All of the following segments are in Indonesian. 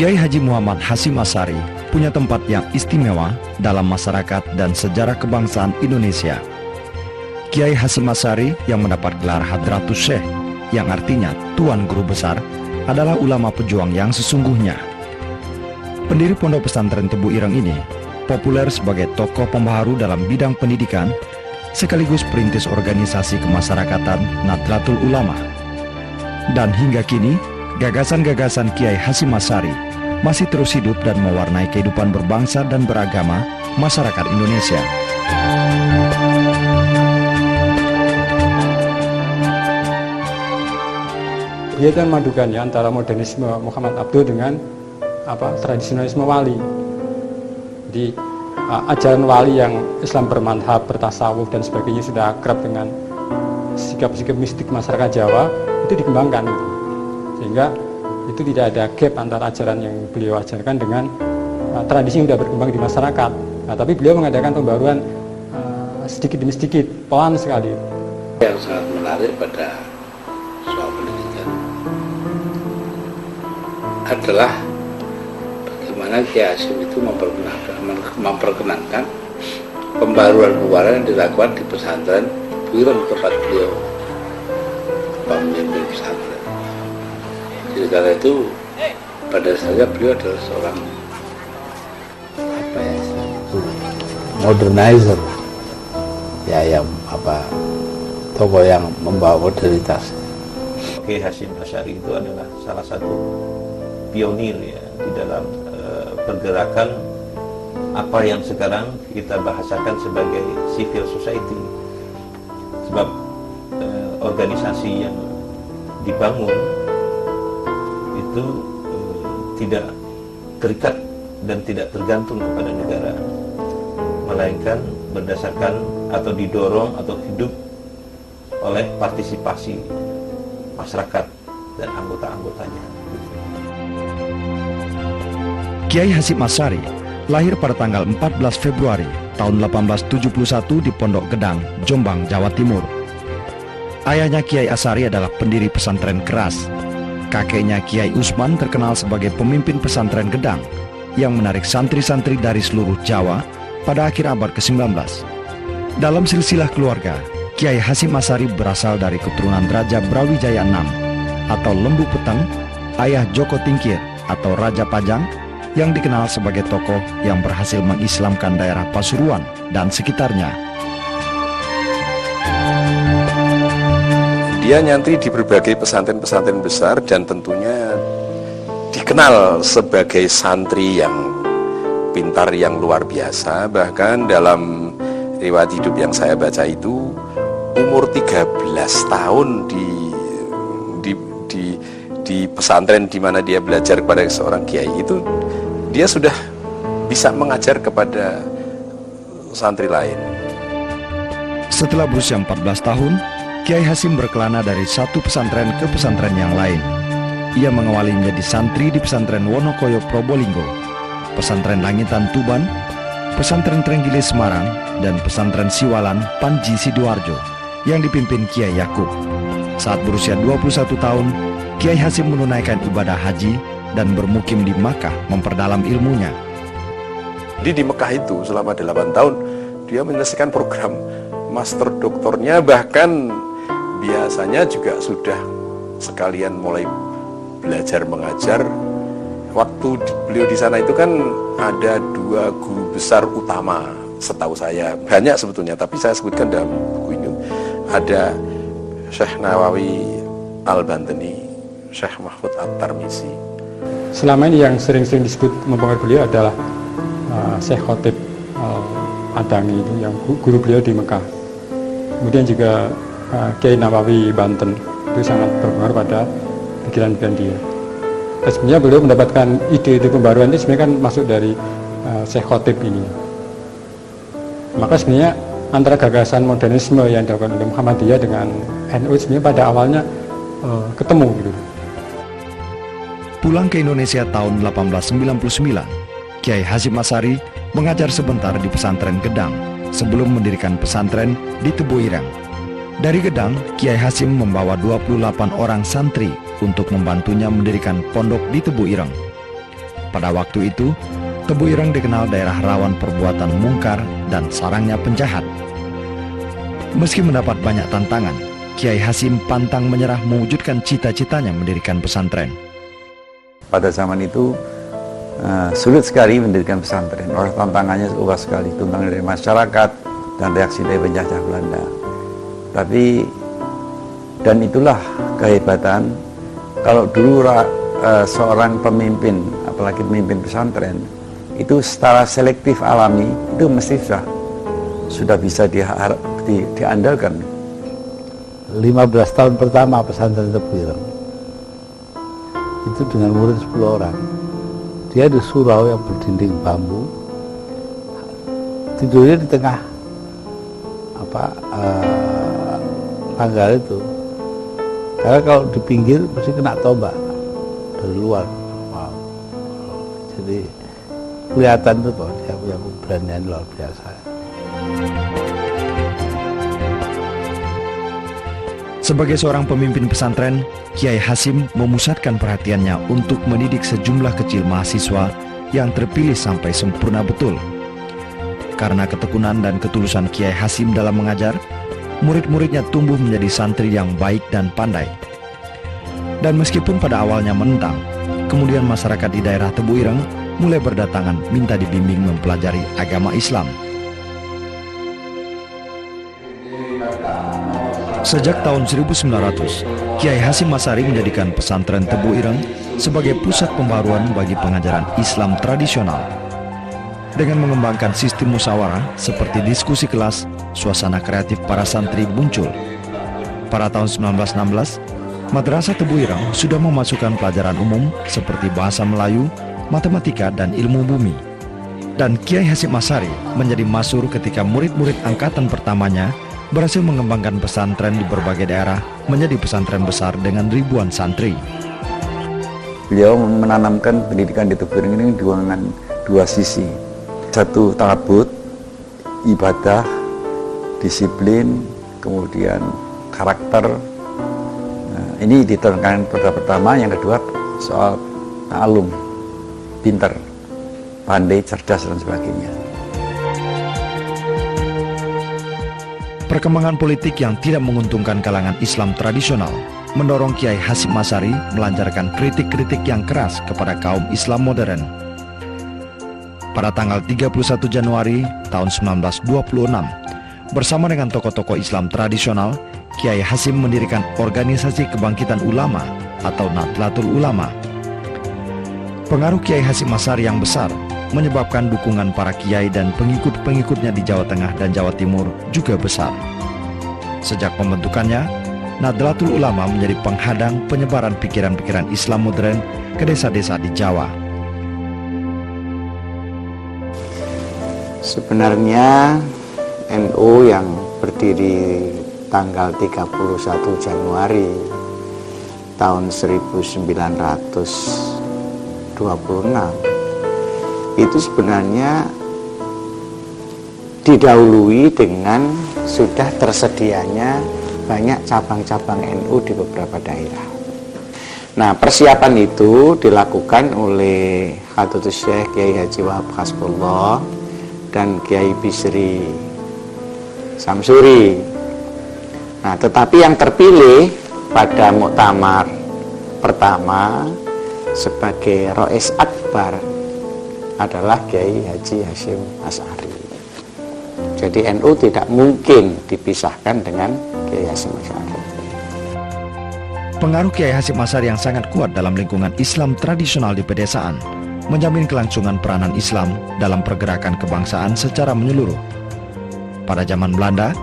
Kiai Haji Muhammad Hasyim Asy'ari punya tempat yang istimewa dalam masyarakat dan sejarah kebangsaan Indonesia. Kiai Hasyim Asy'ari yang mendapat gelar Hadratus Syekh, yang artinya Tuan Guru Besar, adalah ulama pejuang yang sesungguhnya. Pendiri Pondok Pesantren Tebu Ireng ini populer sebagai tokoh pembaharu dalam bidang pendidikan, sekaligus perintis organisasi kemasyarakatan Nahdlatul Ulama. Dan hingga kini, gagasan-gagasan Kiai Hasyim Asy'ari masih terus hidup dan mewarnai kehidupan berbangsa dan beragama masyarakat Indonesia. Dia itu memadukan ya antara modernisme Muhammad Abduh dengan tradisionalisme wali. Di ajaran wali yang Islam bermanhaj, bertasawuf dan sebagainya sudah akrab dengan sikap-sikap mistik masyarakat Jawa, itu dikembangkan gitu. Sehingga itu tidak ada gap antara ajaran yang beliau ajarkan dengan tradisi yang sudah berkembang di masyarakat. Nah, tapi beliau mengadakan pembaruan sedikit demi sedikit, pelan sekali. Yang sangat menarik pada soal pendidikan adalah bagaimana Kiai Hasyim itu memperkenankan pembaruan-pembaruan yang dilakukan di pesantren Tebu Ireng tempat beliau pemimpin pesantren. Jadi karena itu pada dasarnya beliau adalah seorang modernizer, ya yang tokoh yang membawa modernitas. Kiai Hasyim Asy'ari itu adalah salah satu pionir ya di dalam pergerakan apa yang sekarang kita bahasakan sebagai civil society. Sebab organisasi yang dibangun itu tidak terikat dan tidak tergantung kepada negara, melainkan berdasarkan atau didorong atau hidup oleh partisipasi masyarakat dan anggota-anggotanya. Kiai Hasyim Asy'ari lahir pada tanggal 14 Februari tahun 1871 di Pondok Gedang, Jombang, Jawa Timur. Ayahnya Kiai Asy'ari adalah pendiri pesantren Keras. Kakeknya Kiai Usman terkenal sebagai pemimpin pesantren Gedang yang menarik santri-santri dari seluruh Jawa pada akhir abad ke-19. Dalam silsilah keluarga, Kiai Hasyim Asy'ari berasal dari keturunan Raja Brawijaya VI atau Lembu Peteng, ayah Joko Tingkir atau Raja Pajang, yang dikenal sebagai tokoh yang berhasil mengislamkan daerah Pasuruan dan sekitarnya. Dia nyantri di berbagai pesantren-pesantren besar dan tentunya dikenal sebagai santri yang pintar, yang luar biasa. Bahkan dalam riwayat hidup yang saya baca itu, umur 13 tahun di pesantren di mana dia belajar kepada seorang kiai itu, dia sudah bisa mengajar kepada santri lain. Setelah berusia 14 tahun, Kiai Hasyim berkelana dari satu pesantren ke pesantren yang lain. Ia mengawali menjadi santri di pesantren Wonokoyo Probolinggo, pesantren Langitan Tuban, pesantren Trenggile Semarang, dan pesantren Siwalan Panji Sidoarjo yang dipimpin Kiai Yakub. Saat berusia 21 tahun, Kiai Hasyim menunaikan ibadah haji dan bermukim di Makkah memperdalam ilmunya. Di Mekah itu selama 8 tahun dia menyelesaikan program master doktornya, bahkan biasanya juga sudah sekalian mulai belajar mengajar. Waktu beliau di sana itu kan ada 2 guru besar utama setahu saya, banyak sebetulnya tapi saya sebutkan dalam buku ini. Ada Syekh Nawawi Al-Bantani, Syekh Mahfud At-Tarmisi. Selama ini yang sering-sering disebut mempengaruhi beliau adalah Syekh Khotib Adangi, itu yang guru beliau di Mekah. Kemudian juga Kiai Nawawi Banten, itu sangat berpengaruh pada pikiran-pikiran dia. Dan sebenarnya beliau mendapatkan ide-ide pembaruan ini sebenarnya kan masuk dari Syekh Khotib ini. Maka sebenarnya antara gagasan modernisme yang dilakukan oleh Muhammadiyah dengan NU sebenarnya pada awalnya ketemu gitu. Pulang ke Indonesia tahun 1899, Kiai Hasyim Asy'ari mengajar sebentar di pesantren Gedang sebelum mendirikan pesantren di Tebu Ireng. Dari Gedang, Kiai Hasyim membawa 28 orang santri untuk membantunya mendirikan pondok di Tebu Ireng. pada waktu itu, Tebu Ireng dikenal daerah rawan perbuatan mungkar dan sarangnya penjahat. Meski mendapat banyak tantangan, Kiai Hasim pantang menyerah mewujudkan cita-citanya mendirikan pesantren. Pada zaman itu sulit sekali mendirikan pesantren. Oleh tantangannya luas sekali, tantangan dari masyarakat dan reaksi dari penjajah Belanda. Dan itulah kehebatan. Kalau dulu seorang pemimpin, apalagi pemimpin pesantren, itu secara selektif alami itu mesti sudah bisa diandalkan. 15 tahun pertama pesantren Tebu Ireng itu dengan murid 10 orang. Dia di surau yang berdinding bambu, tidurnya di tengah tanggal itu. Karena kalau di pinggir mesti kena tombak dari luar. Wow. Jadi kelihatan tuh bahwa dia punya keberanian luar biasa. Sebagai seorang pemimpin pesantren, Kiai Hasim memusatkan perhatiannya untuk mendidik sejumlah kecil mahasiswa yang terpilih sampai sempurna betul. Karena ketekunan dan ketulusan Kiai Hasim dalam mengajar, murid-muridnya tumbuh menjadi santri yang baik dan pandai. Dan meskipun pada awalnya menentang, kemudian masyarakat di daerah Tebu Ireng mulai berdatangan minta dibimbing mempelajari agama Islam. Sejak tahun 1900, Kiai Hasim Asy'ari menjadikan pesantren Tebu Ireng sebagai pusat pembaruan bagi pengajaran Islam tradisional. Dengan mengembangkan sistem musyawarah seperti diskusi kelas, suasana kreatif para santri muncul. Pada tahun 1916, Madrasah Tebu Ireng sudah memasukkan pelajaran umum seperti bahasa Melayu, matematika, dan ilmu bumi. Dan Kiai Hasim Asy'ari menjadi masyhur ketika murid-murid angkatan pertamanya berhasil mengembangkan pesantren di berbagai daerah menjadi pesantren besar dengan ribuan santri. Beliau menanamkan pendidikan di Tebu Ireng ini dengan dua sisi. Satu, ta'abbud, ibadah, disiplin, kemudian karakter. Nah, ini ditekankan pertama. Yang kedua, soal ta'alum, pinter, pandai, cerdas, dan sebagainya. Perkembangan politik yang tidak menguntungkan kalangan Islam tradisional mendorong Kiai Hasim Asy'ari melancarkan kritik-kritik yang keras kepada kaum Islam modern. Pada tanggal 31 Januari tahun 1926, bersama dengan tokoh-tokoh Islam tradisional, Kiai Hasim mendirikan Organisasi Kebangkitan Ulama atau Nahdlatul Ulama. Pengaruh Kiai Hasim Asy'ari yang besar menyebabkan dukungan para kiai dan pengikut-pengikutnya di Jawa Tengah dan Jawa Timur juga besar. Sejak pembentukannya, Nahdlatul Ulama menjadi penghadang penyebaran pikiran-pikiran Islam modern ke desa-desa di Jawa. Sebenarnya NU yang berdiri tanggal 31 Januari tahun 1926 itu sebenarnya didahului dengan sudah tersedianya banyak cabang-cabang NU di beberapa daerah. Nah, persiapan itu dilakukan oleh Hadratus Syekh Kiai Haji Wahab Hasbullah dan Kiai Bisri Samsuri. Nah, tetapi yang terpilih pada muktamar pertama sebagai Rois Akbar adalah Kiai Haji Hasim Asy'ari. Jadi NU tidak mungkin dipisahkan dengan Kiai Hasim Asy'ari. Pengaruh Kiai Hasim Asy'ari yang sangat kuat dalam lingkungan Islam tradisional di pedesaan menjamin kelangsungan peranan Islam dalam pergerakan kebangsaan secara menyeluruh. Pada zaman Belanda,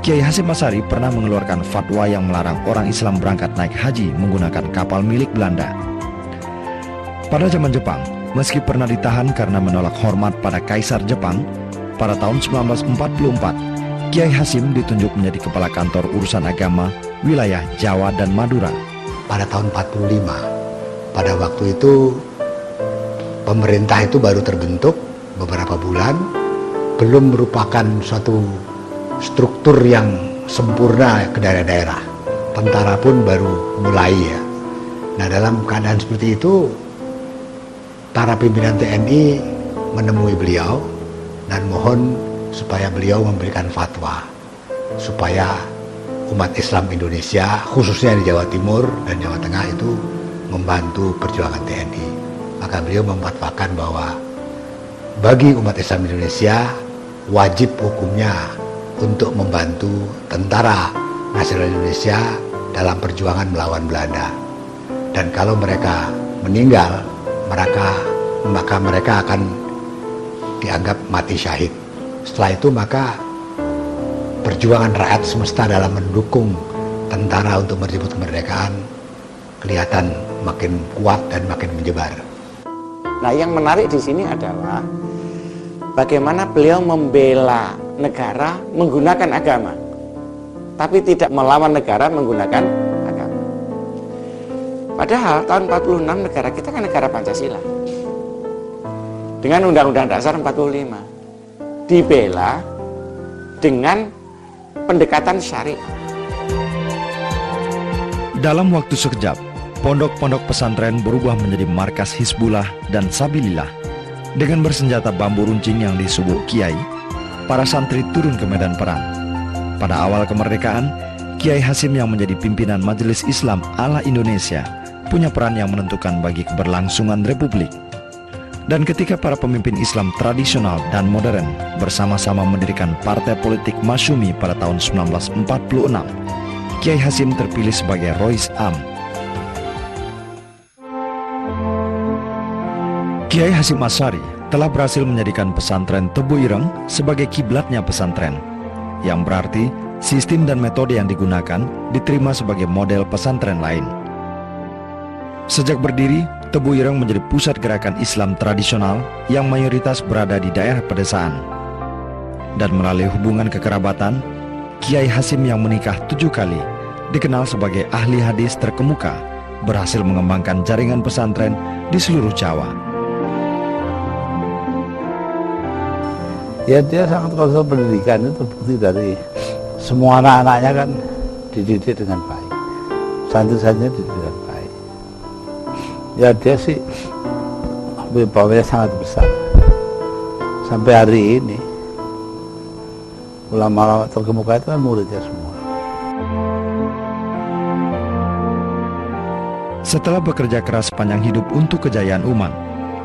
Kiai Hasim Asy'ari pernah mengeluarkan fatwa yang melarang orang Islam berangkat naik haji menggunakan kapal milik Belanda. Pada zaman Jepang, meski pernah ditahan karena menolak hormat pada Kaisar Jepang, pada tahun 1944, Kiai Hasim ditunjuk menjadi kepala kantor urusan agama wilayah Jawa dan Madura. Pada tahun 45, pada waktu itu pemerintah itu baru terbentuk beberapa bulan, belum merupakan suatu struktur yang sempurna ke daerah-daerah. Tentara pun baru mulai ya. Nah, dalam keadaan seperti itu para pimpinan TNI menemui beliau dan mohon supaya beliau memberikan fatwa supaya umat Islam Indonesia khususnya di Jawa Timur dan Jawa Tengah itu membantu perjuangan TNI. Maka beliau memfatwakan bahwa bagi umat Islam Indonesia wajib hukumnya untuk membantu tentara nasional Indonesia dalam perjuangan melawan Belanda. Dan kalau mereka meninggal, maka mereka akan dianggap mati syahid. Setelah itu maka perjuangan rakyat semesta dalam mendukung tentara untuk merebut kemerdekaan kelihatan makin kuat dan makin menyebar. Nah, yang menarik di sini adalah bagaimana beliau membela negara menggunakan agama, tapi tidak melawan negara menggunakan agama. Padahal tahun 46 negara kita kan negara Pancasila. Dengan Undang-Undang Dasar 45 dibela dengan pendekatan syariah. Dalam waktu sekejap, pondok-pondok pesantren berubah menjadi markas Hizbullah dan Sabilillah. Dengan bersenjata bambu runcing yang disubuk kiai, para santri turun ke medan perang. Pada awal kemerdekaan, Kiai Hasim yang menjadi pimpinan Majelis Islam ala Indonesia punya peran yang menentukan bagi keberlangsungan Republik. Dan ketika para pemimpin Islam tradisional dan modern bersama-sama mendirikan partai politik Masyumi pada tahun 1946, Kiai Hasim terpilih sebagai Rois Am. Kiai Hasim Asy'ari telah berhasil menjadikan pesantren Tebu Ireng sebagai kiblatnya pesantren, yang berarti sistem dan metode yang digunakan diterima sebagai model pesantren lain. Sejak berdiri, Tebu Ireng menjadi pusat gerakan Islam tradisional yang mayoritas berada di daerah pedesaan. Dan melalui hubungan kekerabatan, Kiai Hasim yang menikah 7 kali, dikenal sebagai ahli hadis terkemuka, berhasil mengembangkan jaringan pesantren di seluruh Jawa. Ya, dia sangat konsol pendidikan, itu terbukti dari semua anak-anaknya kan dididik dengan baik, santri-santrinya dididik dengan baik. Ya, dia sih wibawanya sangat besar. Sampai hari ini ulama-ulama terkemuka itu kan muridnya semua. Setelah bekerja keras sepanjang hidup untuk kejayaan umat,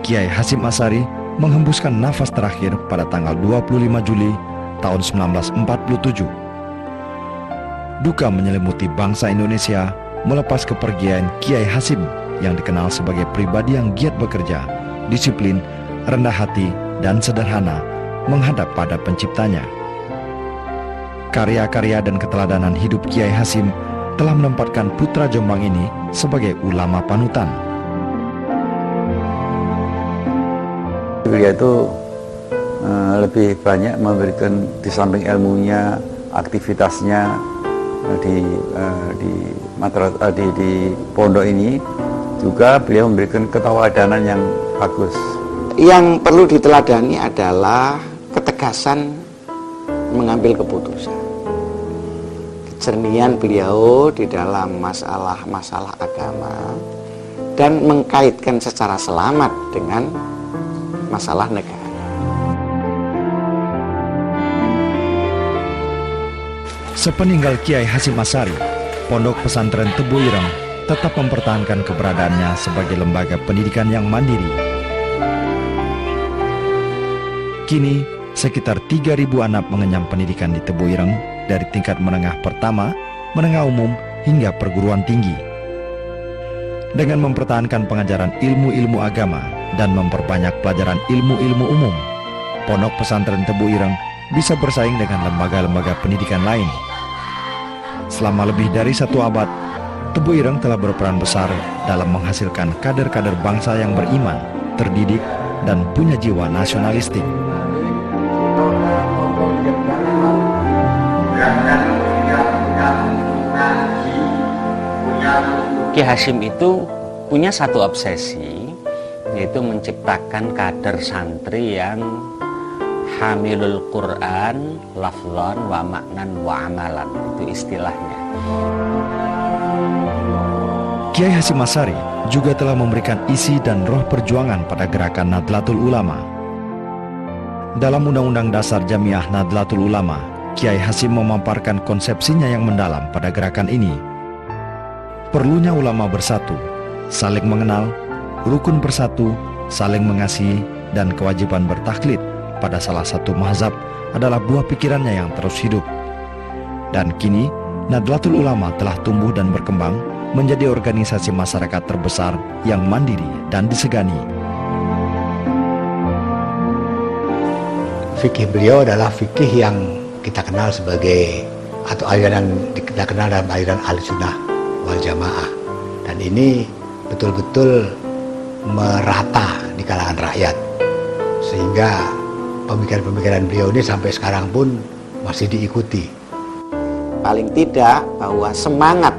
Kiai Hasim Asy'ari menghembuskan nafas terakhir pada tanggal 25 Juli tahun 1947. Duka menyelimuti bangsa Indonesia melepas kepergian Kiai Hasim yang dikenal sebagai pribadi yang giat bekerja, disiplin, rendah hati, dan sederhana menghadap pada penciptanya. Karya-karya dan keteladanan hidup Kiai Hasim telah menempatkan putra Jombang ini sebagai ulama panutan. Beliau itu lebih banyak memberikan, di samping ilmunya, aktivitasnya di pondok ini, juga beliau memberikan keteladanan yang bagus. Yang perlu diteladani adalah ketegasan mengambil keputusan, kejernihan beliau di dalam masalah-masalah agama, dan mengkaitkan secara selamat dengan masalah negara. Sepeninggal Kiai Hasim Asy'ari, Pondok Pesantren Tebu Ireng tetap mempertahankan keberadaannya sebagai lembaga pendidikan yang mandiri. Kini, sekitar 3.000 anak mengenyam pendidikan di Tebu Ireng dari tingkat menengah pertama, menengah umum, hingga perguruan tinggi. Dengan mempertahankan pengajaran ilmu-ilmu agama dan memperbanyak pelajaran ilmu-ilmu umum, Pondok Pesantren Tebu Ireng bisa bersaing dengan lembaga-lembaga pendidikan lain. Selama lebih dari 1 abad, Tebu Ireng telah berperan besar dalam menghasilkan kader-kader bangsa yang beriman, terdidik, dan punya jiwa nasionalistik. Kiai Hasim itu punya satu obsesi, yaitu menciptakan kader santri yang hamilul Quran, lafzan wa maknan wa amalan, itu istilahnya. Kiai Hasim Asy'ari juga telah memberikan isi dan roh perjuangan pada gerakan Nahdlatul Ulama. Dalam Undang-Undang Dasar Jamiah Nahdlatul Ulama, Kiai Hasyim memaparkan konsepsinya yang mendalam pada gerakan ini. Perlunya ulama bersatu, saling mengenal, rukun bersatu, saling mengasihi, dan kewajiban bertaklid pada salah satu mazhab adalah buah pikirannya yang terus hidup. Dan kini, Nahdlatul Ulama telah tumbuh dan berkembang menjadi organisasi masyarakat terbesar yang mandiri dan disegani. Fikih beliau adalah fikih yang kita kenal sebagai, atau aliran kita kenal dalam aliran Ahlussunnah wal Jamaah. Dan ini betul-betul merata di kalangan rakyat, sehingga pemikiran-pemikiran beliau ini sampai sekarang pun masih diikuti. Paling tidak bahwa semangat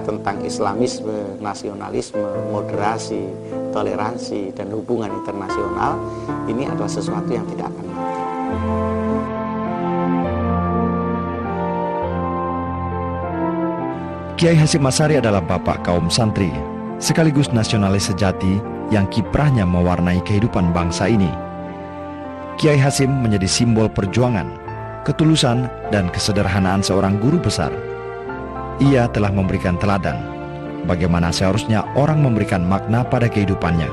tentang Islamisme, nasionalisme, moderasi, toleransi, dan hubungan internasional ini adalah sesuatu yang tidak akan mati. Kiai Hasyim Asy'ari adalah bapak kaum santri, sekaligus nasionalis sejati yang kiprahnya mewarnai kehidupan bangsa ini. Kiai Hasyim menjadi simbol perjuangan, ketulusan, dan kesederhanaan seorang guru besar. Ia telah memberikan teladan bagaimana seharusnya orang memberikan makna pada kehidupannya.